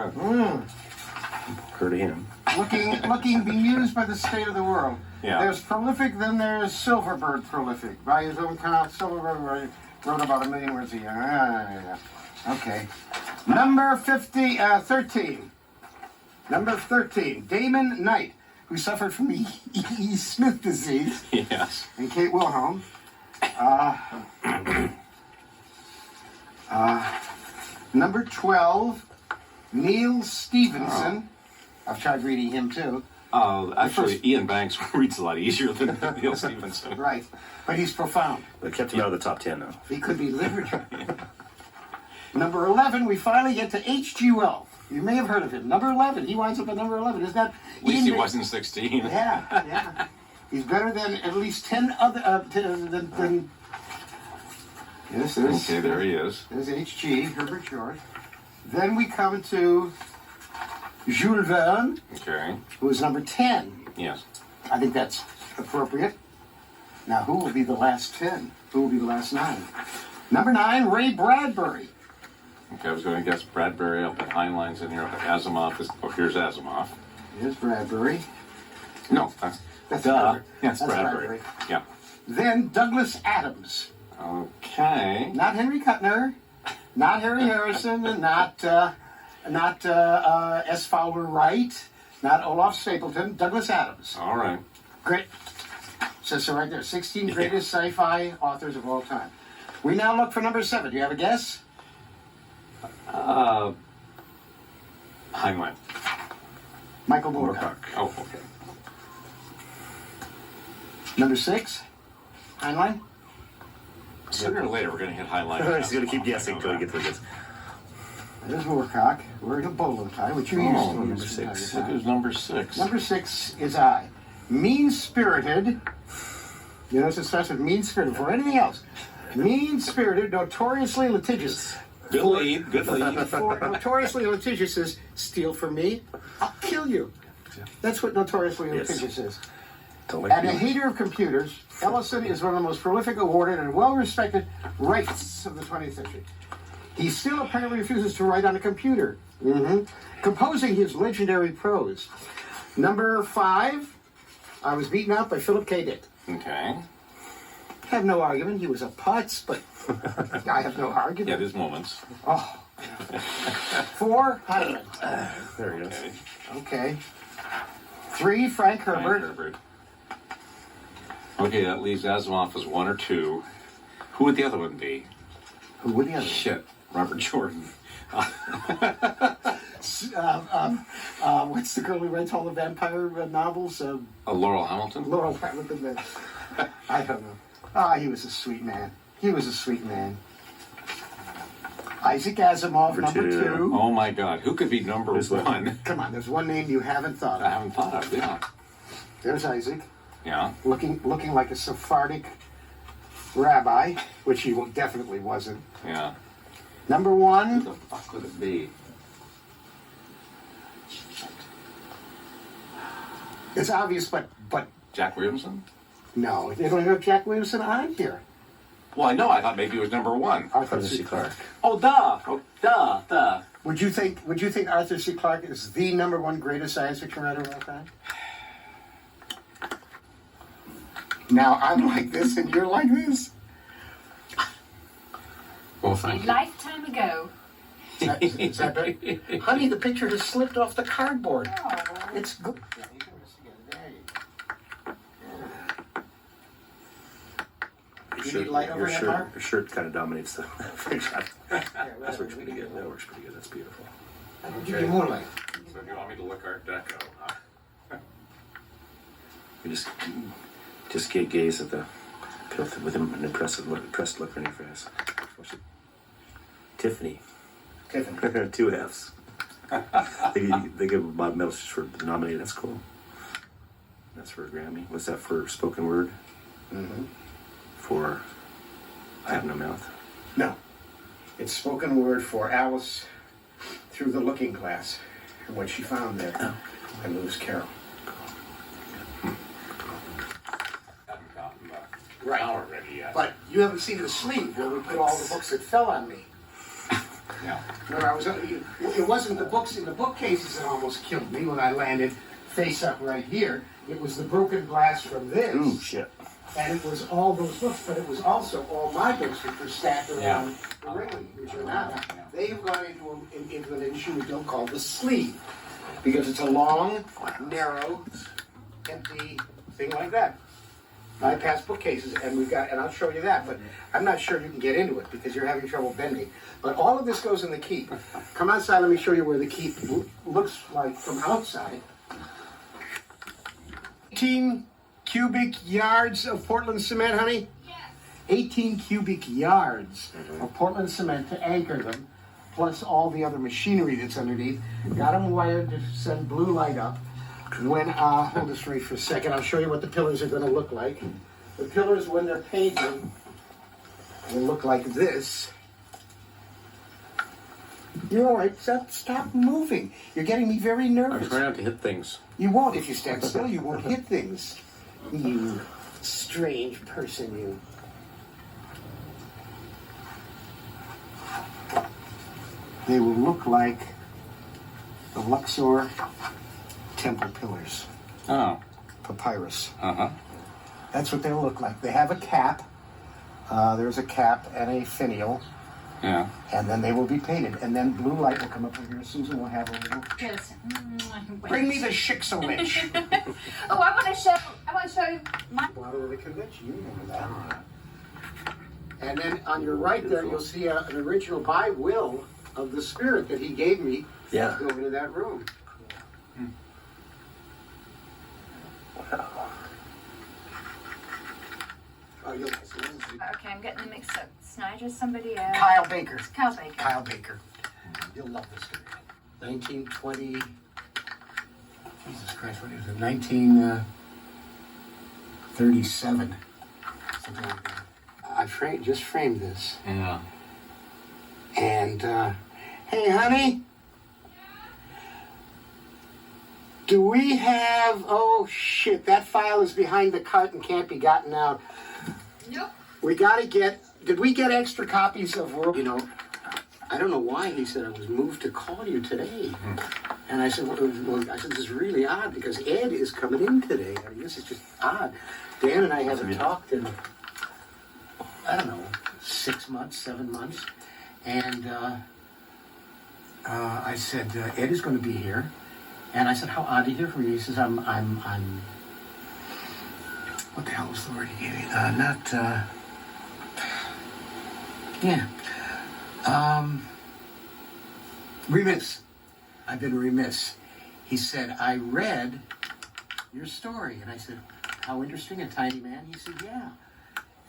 good. Heard of him. Looking bemused by the state of the world. Yeah. There's prolific, then there's Silverbird prolific. By his own count, Silverbird wrote about 1 million words a year. Yeah. Okay. Number 13. Number 13, Damon Knight, who suffered from E. Smith disease. Yes. And Kate Wilhelm. Number 12, Neil Stevenson. I've tried reading him too. Actually, Ian Banks reads a lot easier than Neil Stevenson. Right, but he's profound. They kept him out of the top 10 now. He could be literature. Number 11, we finally get to H.G. Wells. You may have heard of him. Number 11, he winds up at number 11. Isn't that? At least he wasn't 16. Yeah. He's better than at least 10 other. Than yes, Okay, there he is. There's H.G. Herbert George. Then we come to Jules Verne, Okay. who is number 10. Yes. I think that's appropriate. Now, who will be the last 10? Who will be the last 9? Number 9, Ray Bradbury. Okay, I was going to guess Bradbury up at Heinlein's in here. Asimov is. Oh, here's Asimov. Here's Bradbury. No, that's Bradbury. Yes, That's Bradbury. Yeah. Then Douglas Adams. Okay. Not Henry Kuttner, not Harry Harrison, and not S. Fowler Wright, not Olaf Stapleton, Douglas Adams. All right. Great. Says so right there, 16 greatest sci-fi authors of all time. We now look for number 7. Do you have a guess? Heinlein. Michael Moorcock. Oh, okay. Number 6, Heinlein. Sooner or later, we're going to hit Heinlein. He's going to keep guessing until he gets to the guess. There's Moorcock, wearing a bolo tie, which you used to number use. 6. Look who's number 6. Number 6 is I. Mean-spirited. You notice it starts with mean-spirited before anything else. Mean-spirited, notoriously litigious. Good lead. Good lead. For notoriously litigious is steal from me, I'll kill you. That's what notoriously litigious is. Don't like And a you. hater of computers, Ellison is one of the most prolific, awarded, and well-respected writers of the 20th century. He still apparently refuses to write on a computer, composing his legendary prose. Number 5, I was beaten out by Philip K. Dick. Okay. Have no argument. He was a putz, but I have no argument. Yeah, there's moments. Oh. 4, Heinlein. There he is. Okay. Okay. 3, Frank Herbert. Herbert. Okay, that leaves Asimov as 1 or 2. Who would the other one be? Who would the other? Shit. Robert Jordan. What's the girl who writes all the vampire novels? Laurel Hamilton? Laurel Hamilton. I don't know. Ah, he was a sweet man. He was a sweet man. Isaac Asimov, number 2. Oh my God. Who could be number 1? Come on, there's one name you haven't thought I of. haven't thought of. Yeah. There's Isaac, Yeah. looking like a Sephardic rabbi, which he definitely wasn't. Yeah. Number Who 1, the fuck would it be? it's obvious, but Jack Williamson? no, they don't have Jack Williamson on here. Well, I know. I thought maybe it was number 1. Arthur Arthur C. C. Clarke. Oh, duh. Oh, duh. Would you think Arthur C. Clarke is the number 1 greatest science fiction writer of all time? Now I'm like this and you're like this. Well, A thank you. lifetime ago. Is that better? Honey, the picture has slipped off the cardboard. Oh. It's good. Yeah, you can just get it. There you go. You need light over that, Mark? Your shirt kind of dominates the shot. Yeah, That works pretty good. That works pretty good. That's beautiful. I'll give you more light. So do you want me to look Art Deco? You just gaze at the filth with an impressed look on your face. Tiffany. 2 Fs. They give Bob medals just for nominated. That's cool. That's for a Grammy. What's that for? Spoken word? For I Have No Mouth? No. It's spoken word for Alice Through the Looking Glass and what she found there. By Lewis Carroll. Haven't gotten the Right. flower ready yet. But you haven't seen the sleeve where we put all the books that fell on me. Yeah. Where I was, it wasn't the books in the bookcases that almost killed me when I landed face up right here. It was the broken glass from this. Ooh, shit. And it was all those books, but it was also all my books which were stacked around the railing, which are now. They've gone into an issue we don't call the sleeve, because it's a long, narrow, empty thing like that. Bypass bookcases, and I'll show you that, but I'm not sure you can get into it because you're having trouble bending. But all of this goes in the keep. Come outside, let me show you where the keep looks like from outside. 18 cubic yards of Portland cement, honey? Yes. 18 cubic yards of Portland cement to anchor them, plus all the other machinery that's underneath. Got them wired to send blue light up. When, hold this right for a second, I'll show you what the pillars are going to look like. The pillars, when they're painted, will look like this. You're all right. Stop moving. You're getting me very nervous. I'm trying not to hit things. You won't. If you stand still, you won't hit things. You strange person, you. They will look like the Luxor temple pillars. Oh. Papyrus. Uh-huh. That's what they'll look like. They have a cap. There's a cap and a finial. Yeah. And then they will be painted. And then blue light will come up over here. Susan will have a little... Yes. Bring me the Shixowitch. Oh, I want to show you my... Bottom of the convention. You remember that. And then on your right there, you'll see an original by will of the spirit that he gave me Yeah. to go into that room. Oh, you'll Okay, I'm getting them mixed up. Snyder, somebody else. Kyle Baker. Kyle Baker. Kyle Baker. You'll love this story. 1920. Jesus Christ, what is it? 1937. Something like that. I just framed this. Yeah. And, hey, honey? Do we have, oh shit, that file is behind the cart and can't be gotten out. Nope. We gotta did we get extra copies of World? You know, I don't know why he said I was moved to call you today. And I said, this is really odd because Ed is coming in today. I mean, this is just odd. Dan and I haven't talked in, I don't know, 6 months, 7 months. And I said, Ed is going to be here. And I said, how odd to hear from you. He says, I'm, what the hell was the word he gave me? Remiss. I've been remiss. He said, I read your story. And I said, how interesting, a tiny man? He said, yeah.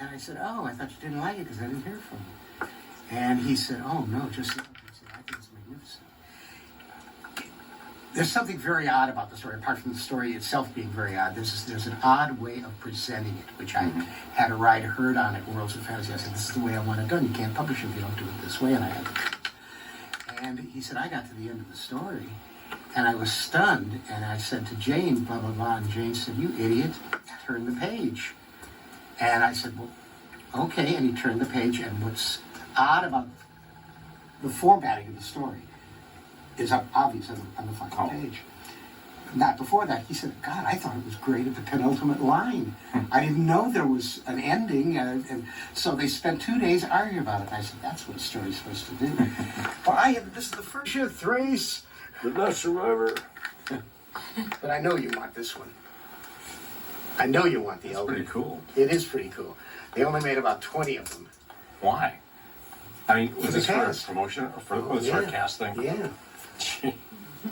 And I said, oh, I thought you didn't like it because I didn't hear from you. And he said, oh, no, just, he said, I think it's magnificent. There's something very odd about the story, apart from the story itself being very odd. There's an odd way of presenting it, which I had a ride herd on at Worlds of Fantasy. I said, this is the way I want it done. You can't publish it if you don't do it this way. And I had to. And he said, I got to the end of the story, and I was stunned, and I said to Jane, blah, blah, blah, and Jane said, you idiot, turn the page. And I said, well, okay, and he turned the page, and what's odd about the formatting of the story is obvious on the fucking page. Not before that, he said, God, I thought it was great at the penultimate line. I didn't know there was an ending, and so they spent 2 days arguing about it. And I said, that's what a story's supposed to do. Well, this is the first year, Thrace. The best survivor. But I know you want this one. I know you want the It's Elder. pretty cool. It is pretty cool. They only made about 20 of them. Why? I mean, was the this for a cast. promotion or for was this for a cast thing? Yeah.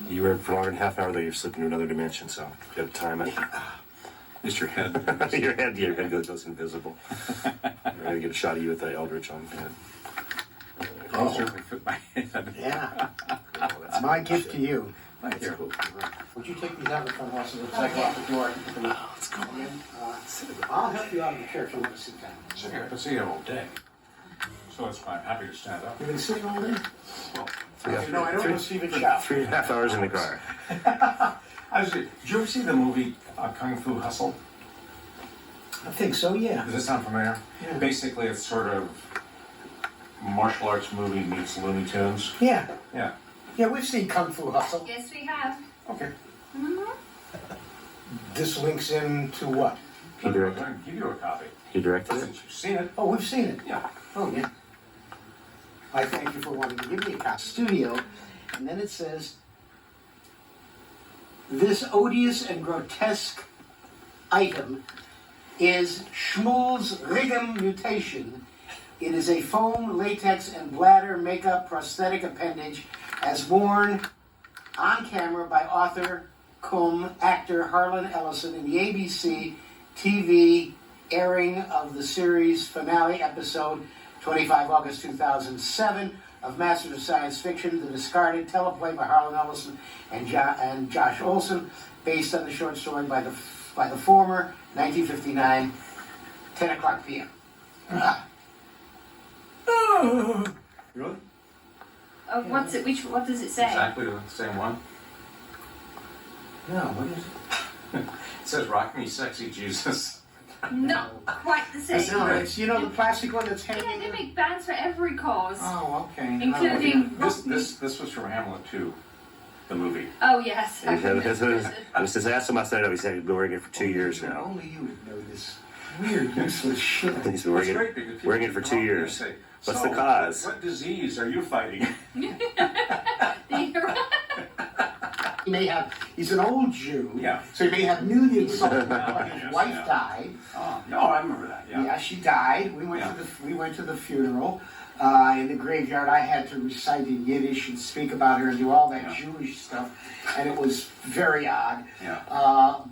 You were for longer than half an hour, though you're slipping to another dimension, so you have to time it. Just your head. your head goes invisible. I'm gonna get a shot of you with the Eldritch on your head. I'll certainly fit my head. Yeah. That's my gift to you. Thank you. Would you take these out of the front house and cycle out the door? Let's go. I'll help you out of the chair if you want to sit down. So here, I've been sitting here all day. So it's fine. Happy to stand up. You've been sitting all day? Well, No, I don't want to see the shout. 3.5 hours in the car. did you ever see the movie Kung Fu Hustle? I think so, yeah. Does this sound familiar? Yeah. Basically, it's sort of martial arts movie meets Looney Tunes. Yeah. Yeah. Yeah, we've seen Kung Fu Hustle. Yes, we have. Okay. Mm-hmm. This links into what? He I'm directed. going to give you a copy. He directed it. Since you've seen it. Oh, we've seen it. Yeah. Oh, yeah. I thank you for wanting to give me a copy. Studio. And then it says, this odious and grotesque item is Schmool's Rigum mutation. It is a foam, latex, and bladder makeup prosthetic appendage as worn on camera by author cum actor Harlan Ellison in the ABC TV airing of the series finale episode 25 August 2007 of Masters of Science Fiction, The Discarded, teleplay by Harlan Ellison and Josh Olson, based on the short story by the former, 1959, 10 o'clock p.m. Really? What does it say? Exactly the same one. No, what is it? It says "Rock Me, Sexy Jesus." Not quite the same. No, it's, you know, the plastic one that's Yeah, hanging they in. make bands for every cause. Oh, okay. Including This was from Hamlet 2, the movie. Oh yes. This is asked him outside of. He said he's been working it for 2 years now. Only you would know this weird, useless shit. He's been working, That's great because working it for 2 years. Say, What's "So, the cause?" What disease are you fighting? He may have, he's an old Jew, Yeah. so he may have knew the insult, but his Yes, wife yeah. died. Oh, no, I remember that. Yeah, Yeah. she died. We went Yeah. to the funeral. In the graveyard, I had to recite in Yiddish and speak about her and do all that Yeah. Jewish stuff, and it was very odd. Yeah.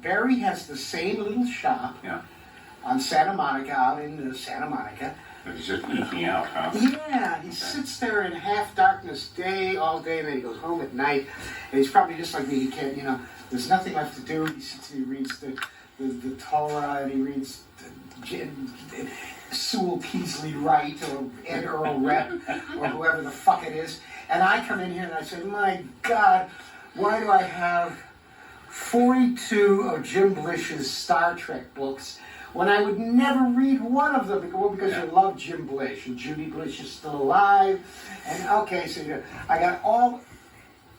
Barry has the same little shop Yeah. on Santa Monica, out in Santa Monica. He's just eking out, huh? Yeah, he sits there in half darkness all day, and then he goes home at night. And he's probably just like me. He can't, there's nothing left to do. He sits and he reads the Torah, and he reads Sewell Peaslee Wright or Ed Earl Rep or whoever the fuck it is. And I come in here and I say, my God, why do I have 42 of Jim Blish's Star Trek books when I would never read one of them? Because you love Jim Blish, and Judy Blish is still alive. And okay, so I got all.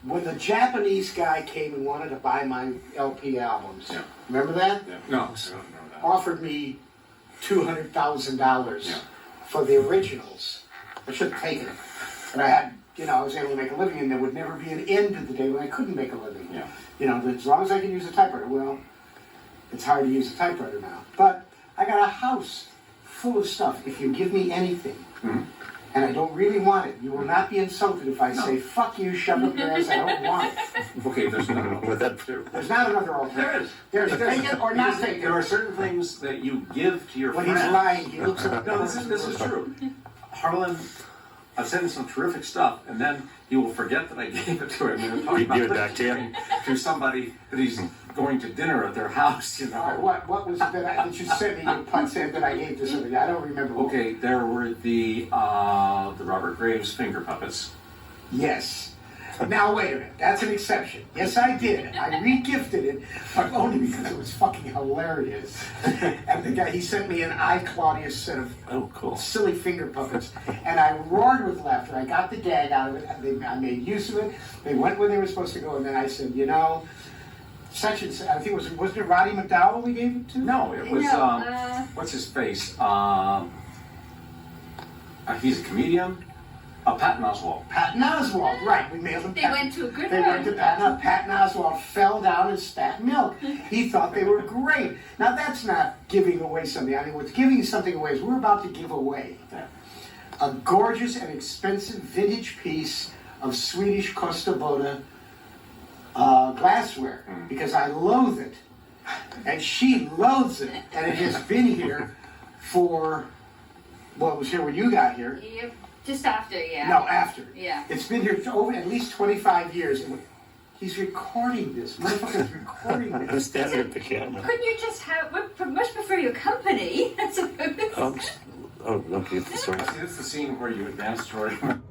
When the Japanese guy came and wanted to buy my LP albums, remember that? Yeah. No, I don't remember that. Offered me $200,000 for the originals. I should have taken it. But I had, I was able to make a living, and there would never be an end to the day when I couldn't make a living. Yeah. As long as I can use a typewriter. Well, it's hard to use a typewriter now. But I got a house full of stuff. If you give me anything, and I don't really want it, you will not be insulted if I say, fuck you, shove up your ass, I don't want it. Okay, there's another With that too. There's not another alternative. There's take it or not take it. There are certain things that you give to your When friends. he's lying, he looks at No, this is true. Harlan, I've sent him some terrific stuff, and then he will forget that I gave it to him. And talk You about give it back to him? to somebody that he's going to dinner at their house. All right, what was it that you sent me? You punt said that I gave to somebody. I don't remember. Okay, there were the Robert Graves finger puppets. Yes. Now wait a minute. That's an exception. Yes, I did. I re-gifted it, but only because it was fucking hilarious. And the guy, he sent me an I, Claudius set of Cool. silly finger puppets, and I roared with laughter. I got the gag out of it, and I made use of it. They went where they were supposed to go, and then I said, such and such, I think wasn't it Roddy McDowell we gave it to? No, it was, No, what's his face? He's a comedian. Patton Oswalt. Patton Oswalt, right. We mailed him. They went to a good They went to Patton. Patton Oswalt fell down and spat milk. He thought they were great. Now that's not giving away something. I mean, what's giving something away is we're about to give away a gorgeous and expensive vintage piece of Swedish Costa Boda glassware because I loathe it, and she loathes it, and it has been here for. Well, it was here when you got here. Yep. Just after, yeah. No, after. Yeah. It's been here for over at least 25 years. And he's recording this. Motherfucker's recording I'm this. standing at the camera. Couldn't you just have? We much prefer your company. I suppose. Oh, okay, the source. See, that's the scene where you advance toward him.